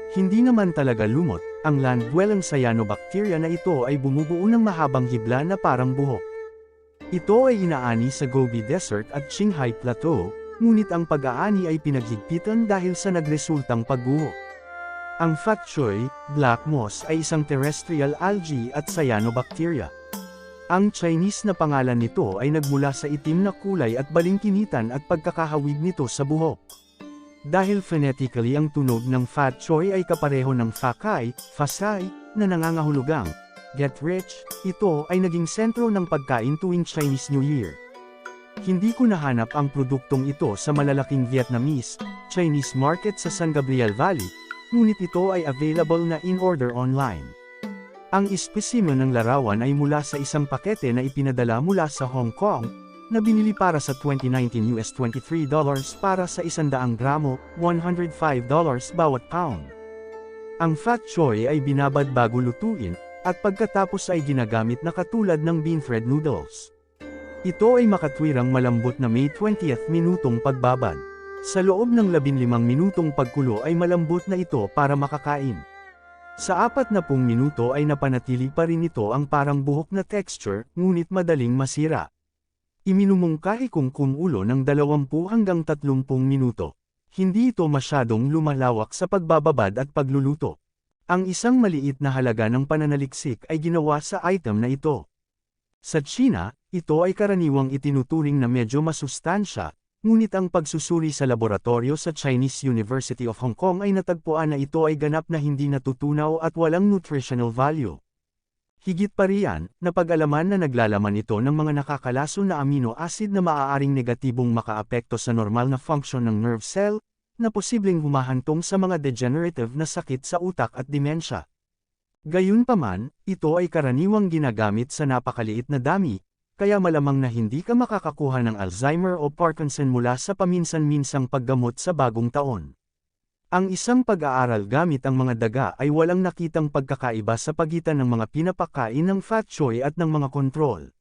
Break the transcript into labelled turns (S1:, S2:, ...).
S1: Hindi naman talaga lumot, ang land-dwelling cyanobacteria na ito ay bumubuo ng mahabang hibla na parang buhok. Ito ay inaani sa Gobi Desert at Qinghai Plateau, ngunit ang pag-aani ay pinaghigpitan dahil sa nagresultang pagguho. Ang fat choy, black moss ay isang terrestrial algae at cyanobacteria. Ang Chinese na pangalan nito ay nagmula sa itim na kulay at balingkinitan at pagkakahawig nito sa buhok. Dahil phonetically ang tunog ng fat choy ay kapareho ng fakay, fasay, na nangangahulugang get rich, ito ay naging sentro ng pagkain tuwing Chinese New Year. Hindi ko nahanap ang produktong ito sa malalaking Vietnamese, Chinese market sa San Gabriel Valley, ngunit ito ay available na in-order online. Ang espesimen ng larawan ay mula sa isang pakete na ipinadala mula sa Hong Kong, na binili para sa 2019 US $23 para sa 100 gramo, $105 bawat pound. Ang fat choy ay binabad bago lutuin, at pagkatapos ay ginagamit na katulad ng bean thread noodles. Ito ay makatwirang malambot na may 20th minutong pagbabad. Sa loob ng 15 minutong pagkulo ay malambot na ito para makakain. Sa 40 minuto ay napanatili pa rin ito ang parang buhok na texture, ngunit madaling masira. Iminumungkahi kong kumulo ng 20 hanggang 30 minuto. Hindi ito masyadong lumalawak sa pagbababad at pagluluto. Ang isang maliit na halaga ng pananaliksik ay ginawa sa item na ito. Sa China, ito ay karaniwang itinuturing na medyo masustansya, ngunit ang pagsusuri sa laboratorio sa Chinese University of Hong Kong ay natagpuan na ito ay ganap na hindi natutunaw at walang nutritional value. Higit pa riyan, napag-alaman na naglalaman ito ng mga nakakalason na amino acid na maaaring negatibong makaapekto sa normal na function ng nerve cell, na posibleng humahantong sa mga degenerative na sakit sa utak at demensya. Gayunpaman, ito ay karaniwang ginagamit sa napakaliit na dami, kaya malamang na hindi ka makakakuha ng Alzheimer o Parkinson mula sa paminsan-minsang paggamot sa bagong taon. Ang isang pag-aaral gamit ang mga daga ay walang nakitang pagkakaiba sa pagitan ng mga pinapakain ng fat choy at ng mga kontrol.